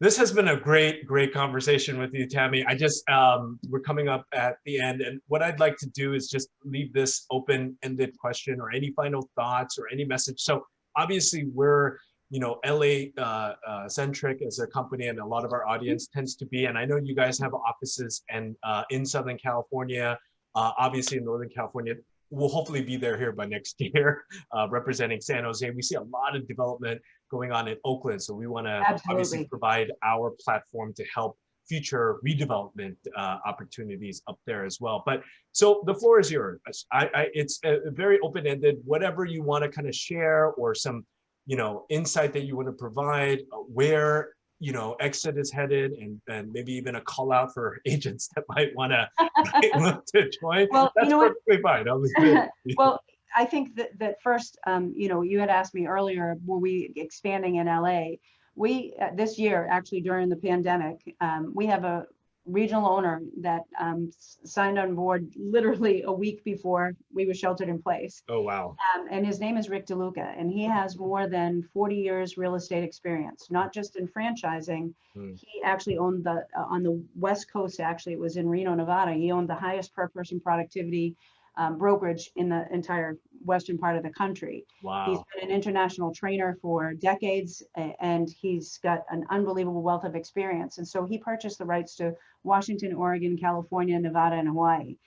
This has been a great conversation with you, Tami. I just, we're coming up at the end, and what I'd like to do is just leave this open-ended question or any final thoughts or any message. So obviously we're, LA centric as a company, and a lot of our audience tends to be, and I know you guys have offices and in Southern California, obviously in Northern California. We'll hopefully be there here by next year, representing San Jose. We see a lot of development going on in Oakland. So we want to obviously provide our platform to help future redevelopment opportunities up there as well. But so the floor is yours. It's a very open-ended, whatever you want to kind of share, or some, insight that you want to provide, where, EXIT is headed, and maybe even a call out for agents that might want to look to join. Well, that's perfectly fine. Well, I think that first, you had asked me earlier, were we expanding in LA? We, this year, actually during the pandemic, we have a regional owner that signed on board literally a week before we were sheltered in place. Oh, wow. And his name is Rick DeLuca, and he has more than 40 years real estate experience, not just in franchising. He actually owned on the West Coast, actually, it was in Reno, Nevada. He owned the highest per person productivity brokerage in the entire western part of the country. Wow. He's been an international trainer for decades, and he's got an unbelievable wealth of experience. And so he purchased the rights to Washington, Oregon, California, Nevada, and Hawaii.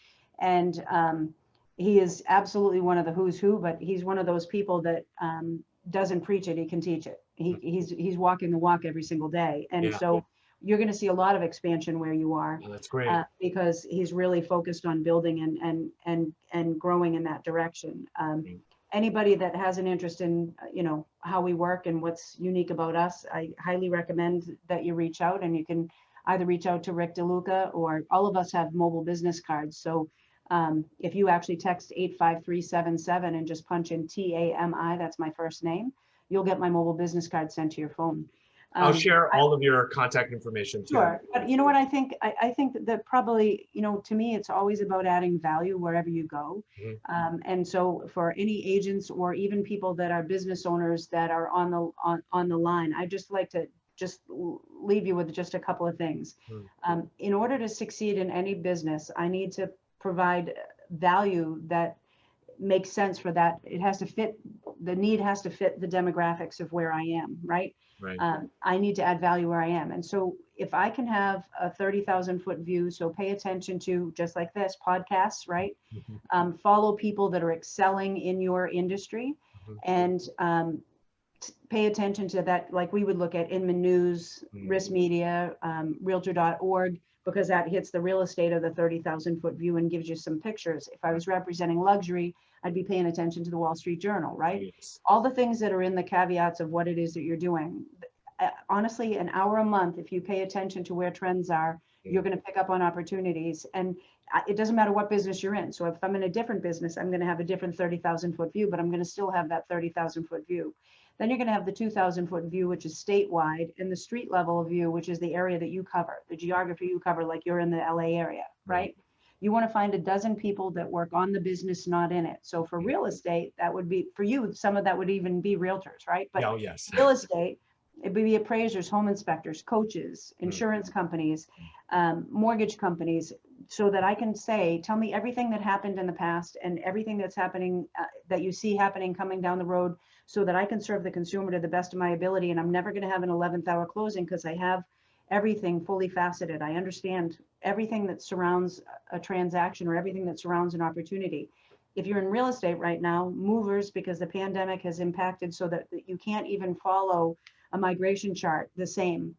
And he is absolutely one of the who's who, but he's one of those people that doesn't preach it, he can teach it. He's walking the walk every single day. And so you're going to see a lot of expansion where you are. Oh, that's great. Because he's really focused on building and growing in that direction. Anybody that has an interest in, how we work and what's unique about us, I highly recommend that you reach out, and you can either reach out to Rick DeLuca, or all of us have mobile business cards. So if you actually text 85377 and just punch in TAMI, that's my first name, you'll get my mobile business card sent to your phone. I'll share all of your contact information too. Sure, but you know what I think? I think that probably, to me, it's always about adding value wherever you go. And so for any agents or even people that are business owners that are on the line, I just like to just leave you with just a couple of things. In order to succeed in any business, I need to provide value that makes sense for that. It has to fit, the need has to fit the demographics of where I am, right? I need to add value where I am. And so if I can have a 30,000 foot view, so pay attention to, just like this, podcasts, right? Follow people that are excelling in your industry, and pay attention to that, like we would look at Inman News, Risk Media, Realtor.org, because that hits the real estate of the 30,000 foot view and gives you some pictures. If I was representing luxury, I'd be paying attention to the Wall Street Journal, right? All the things that are in the caveats of what it is that you're doing. Honestly, an hour a month, if you pay attention to where trends are, you're going to pick up on opportunities. And it doesn't matter what business you're in. So if I'm in a different business, I'm going to have a different 30,000 foot view, but I'm going to still have that 30,000 foot view. Then you're going to have the 2,000 foot view, which is statewide, and the street level view, which is the area that you cover, the geography you cover, like you're in the LA area, right? You want to find a dozen people that work on the business, not in it. So for real estate, that would be, for you, some of that would even be realtors, right? But real estate, it would be appraisers, home inspectors, coaches, insurance companies, mortgage companies, so that I can say, tell me everything that happened in the past and everything that's happening, that you see happening coming down the road, so that I can serve the consumer to the best of my ability. And I'm never going to have an 11th hour closing, because I have everything fully faceted. I understand everything that surrounds a transaction, or everything that surrounds an opportunity. If you're in real estate right now, movers, because the pandemic has impacted so that you can't even follow a migration chart the same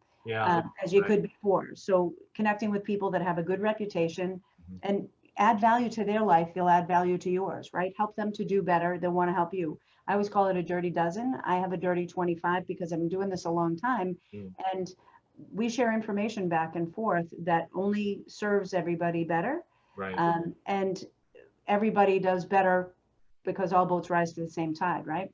as you could before. So connecting with people that have a good reputation and add value to their life, they'll add value to yours, right? Help them to do better. They'll want to help you. I always call it a dirty dozen. I have a dirty 25 because I've been doing this a long time. And we share information back and forth that only serves everybody better. And everybody does better because all boats rise to the same tide, right?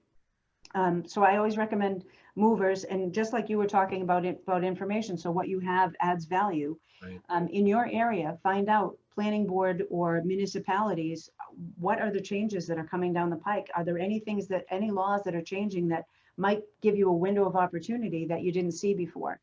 So I always recommend movers, and just like you were talking about information, so what you have adds value. In your area, find out, planning board or municipalities, what are the changes that are coming down the pike? Are there any laws that are changing that might give you a window of opportunity that you didn't see before?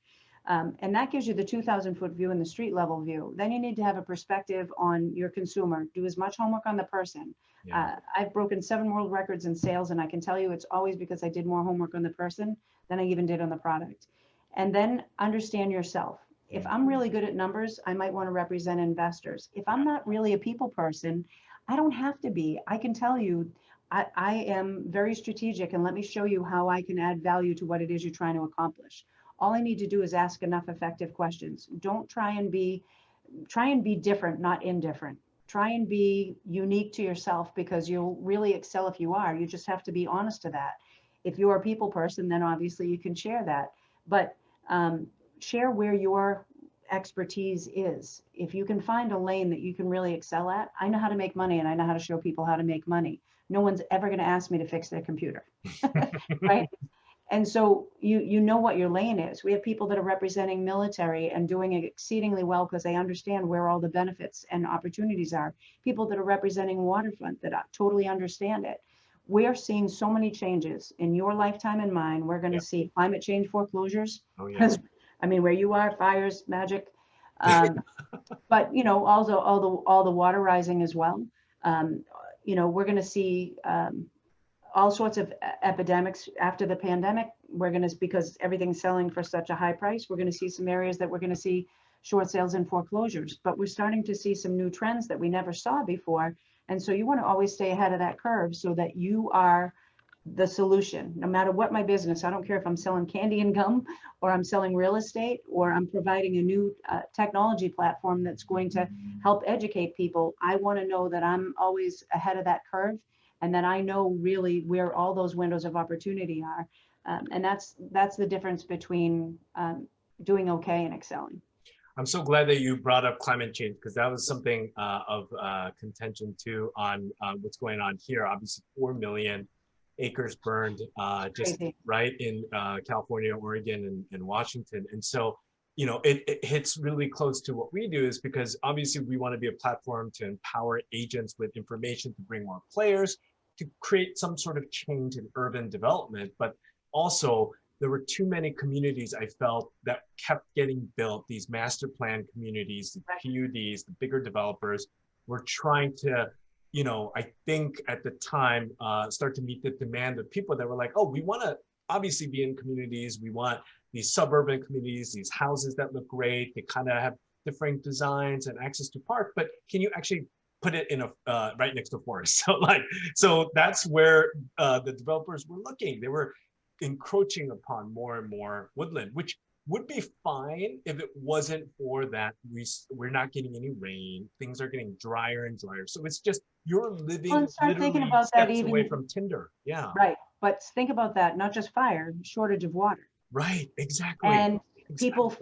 And that gives you the 2,000-foot view and the street level view. Then you need to have a perspective on your consumer. Do as much homework on the person. Yeah. I've broken 7 world records in sales, and I can tell you it's always because I did more homework on the person than I even did on the product. And then understand yourself. If I'm really good at numbers, I might want to represent investors. If I'm not really a people person, I don't have to be. I can tell you, I am very strategic, and let me show you how I can add value to what it is you're trying to accomplish. All I need to do is ask enough effective questions. Don't try and be different, not indifferent. Try and be unique to yourself, because you'll really excel if you are. You just have to be honest to that. If you're a people person, then obviously you can share that. But share where your expertise is. If you can find a lane that you can really excel at, I know how to make money, and I know how to show people how to make money. No one's ever going to ask me to fix their computer, right? And so you know what your lane is. We have people that are representing military and doing it exceedingly well because they understand where all the benefits and opportunities are. People that are representing waterfront that totally understand it. We're seeing so many changes in your lifetime and mine. We're going to see climate change foreclosures. Oh, yeah. I mean, where you are, fires, magic. But, you know, also all the water rising as well. You know, we're going to see all sorts of epidemics after the pandemic. We're going to, because everything's selling for such a high price, we're going to see some areas that we're going to see short sales and foreclosures. But we're starting to see some new trends that we never saw before. And so you want to always stay ahead of that curve so that you are the solution. No matter what my business, I don't care if I'm selling candy and gum, or I'm selling real estate, or I'm providing a new technology platform that's going to help educate people. I want to know that I'm always ahead of that curve, and that I know really where all those windows of opportunity are. And that's the difference between doing okay and excelling. I'm so glad that you brought up climate change, because that was something of contention too on what's going on here. Obviously, 4 million acres burned just Crazy. right in California, Oregon, and Washington. And so, you know, it hits really close to what we do, is because obviously we want to be a platform to empower agents with information, to bring more players, to create some sort of change in urban development. But also, there were too many communities, I felt, that kept getting built. These master plan communities, the PUDs, the bigger developers were trying to, you know, I think at the time, start to meet the demand of people that were like, oh, we want to obviously be in communities. We want these suburban communities, these houses that look great. They kind of have different designs and access to park, but can you actually put it in a right next to forest? So that's where the developers were looking. They were encroaching upon more and more woodland, which would be fine if it wasn't for that. We're not getting any rain. Things are getting drier and drier. So it's just, you're living literally steps away from Tinder. Yeah. Right. But think about that, not just fire, shortage of water. Right. Exactly. And people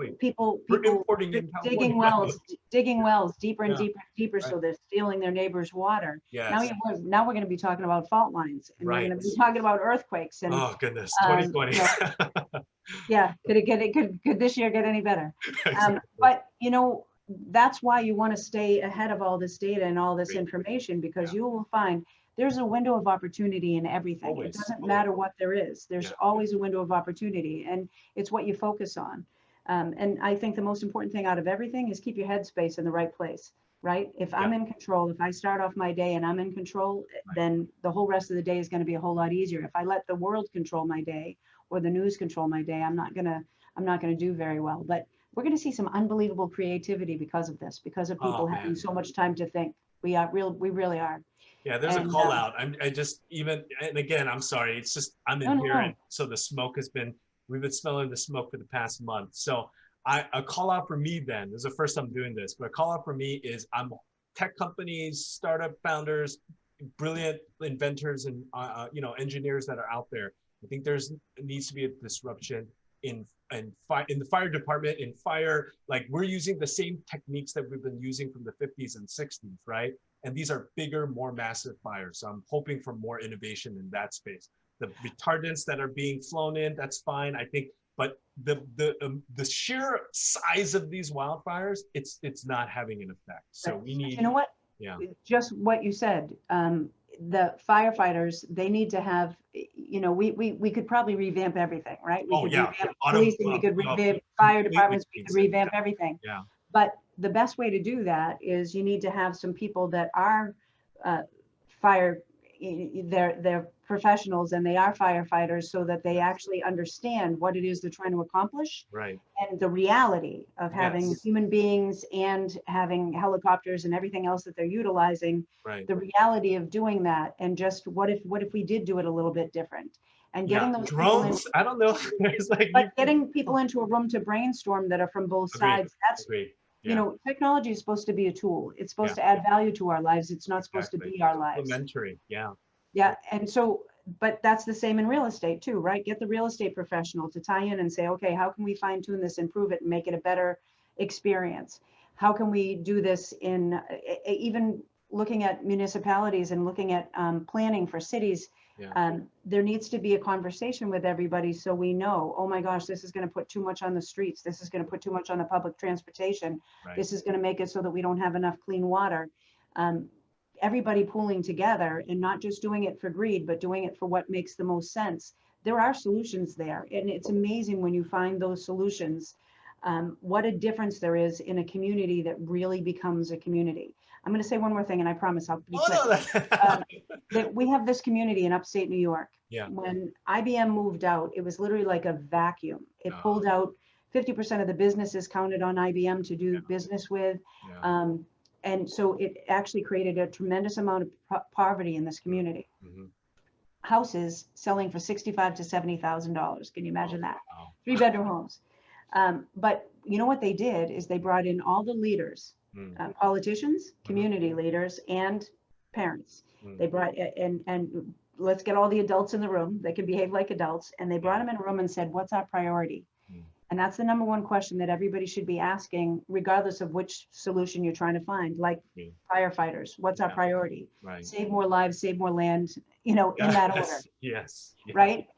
digging wells deeper and deeper and deeper, so they're stealing their neighbor's water. Yes. Now we're going to be talking about fault lines, and we're going to be talking about earthquakes. And oh goodness, 2020. Yeah, could this year get any better? But you know, that's why you want to stay ahead of all this data and all this information, because you will find there's a window of opportunity in everything. It doesn't matter what there is. There's always a window of opportunity, and it's what you focus on. And I think the most important thing out of everything is keep your headspace in the right place, right? If I'm in control, if I start off my day and I'm in control, then the whole rest of the day is going to be a whole lot easier. If I let the world control my day or the news control my day, I'm not gonna do very well. But we're going to see some unbelievable creativity because of this, because of people having so much time to think. We really are. Yeah, there's a call out. And again, I'm sorry. It's just, I'm in here. And so the smoke we've been smelling the smoke for the past month. So a call out for me then, this is the first time I'm doing this, but a call out for me is I'm tech companies, startup founders, brilliant inventors and engineers that are out there. I think needs to be a disruption in the fire department, in fire. Like, we're using the same techniques that we've been using from the 50s and 60s, right? And these are bigger, more massive fires. So I'm hoping for more innovation in that space. The retardants that are being flown in, that's fine, I think. But the sheer size of these wildfires, it's not having an effect. So we need. You know what? Yeah. Just what you said. the firefighters, they need to have, you know, we could probably revamp everything, right? We could revamp policing, we could revamp fire departments, we could revamp everything. Yeah. But the best way to do that is you need to have some people that are fire, they're professionals and they are firefighters, so that they actually understand what it is they're trying to accomplish. Right. And the reality of having human beings and having helicopters and everything else that they're utilizing, the reality of doing that, and just what if we did do it a little bit different, and getting those drones. I don't know. There's like, but getting people into a room to brainstorm that are from both sides. That's you know, technology is supposed to be a tool. It's supposed to add value to our lives. It's not supposed to be our lives. Complementary. Yeah. Yeah. And so, but that's the same in real estate too, right? Get the real estate professional to tie in and say, okay, how can we fine tune this, improve it, and make it a better experience? How can we do this in even looking at municipalities and looking at planning for cities? There needs to be a conversation with everybody, so we know, oh my gosh, this is going to put too much on the streets. This is going to put too much on the public transportation. This is going to make it so that we don't have enough clean water. Everybody pooling together and not just doing it for greed, but doing it for what makes the most sense. There are solutions there, and it's amazing when you find those solutions, what a difference there is in a community that really becomes a community. I'm going to say one more thing, and I promise I'll be quick. That we have this community in upstate New York. When IBM moved out, it was literally like a vacuum. It pulled out 50% of the businesses counted on IBM to do business with. And so it actually created a tremendous amount of poverty in this community. Houses selling for $65,000 to $70,000. Can you imagine that? 3-bedroom homes. But you know what they did is they brought in all the leaders, politicians, community leaders, and parents. They brought, and let's get all the adults in the room that can behave like adults. And they brought them in a room and said, what's our priority? And that's the number one question that everybody should be asking, regardless of which solution you're trying to find, like firefighters, what's our priority? Save more lives, save more land, you know, in that order. Right?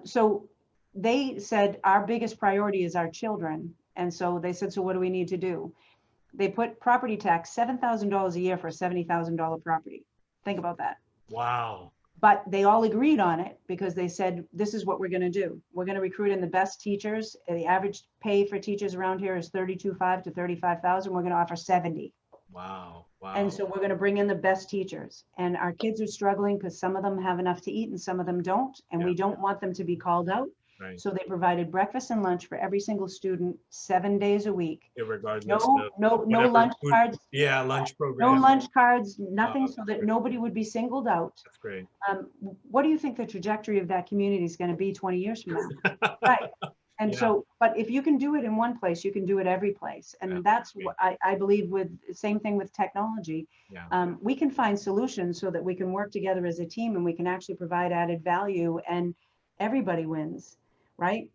So they said, our biggest priority is our children. And so they said, so what do we need to do? They put property tax, $7,000 a year for a $70,000 property. Think about that. Wow. But they all agreed on it because they said, this is what we're going to do. We're going to recruit in the best teachers. The average pay for teachers around here is $32,500 to $35,000. We're going to offer $70,000. Wow. Wow. And so we're going to bring in the best teachers. And our kids are struggling because some of them have enough to eat and some of them don't. And we don't want them to be called out. So they provided breakfast and lunch for every single student 7 days a week. Regardless no lunch cards. Lunch program. No lunch cards, nothing, so that nobody would be singled out. That's great. What do you think the trajectory of that community is going to be 20 years from now? Right. And so, but if you can do it in one place, you can do it every place. And that's what I believe with, same thing with technology. We can find solutions so that we can work together as a team and we can actually provide added value and everybody wins. Right?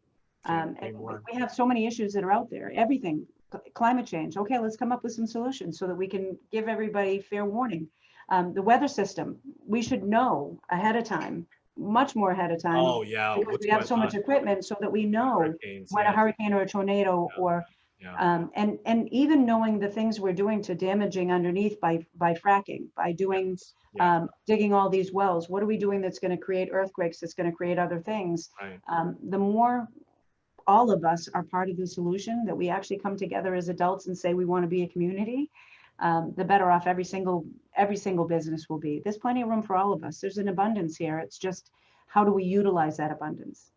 And we have so many issues that are out there. Everything, climate change. Okay, let's come up with some solutions so that we can give everybody fair warning. The weather system, we should know ahead of time, much more ahead of time. Oh yeah. Because we have so much equipment so that we know when a hurricane or a tornado or and even knowing the things we're doing to damaging underneath by fracking, by doing digging all these wells. What are we doing that's going to create earthquakes, that's going to create other things? The more all of us are part of the solution, that we actually come together as adults and say we want to be a community, the better off every single business will be. There's plenty of room for all of us. There's an abundance here. It's just, how do we utilize that abundance?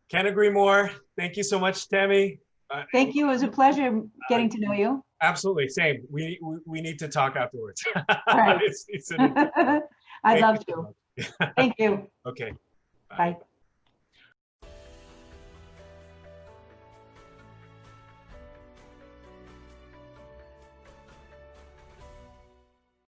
Can't agree more. Thank you so much, Tami. Thank you. It was a pleasure getting to know you. Absolutely. Same. We need to talk afterwards. Right. I'd love to. Thank you. Okay. Bye.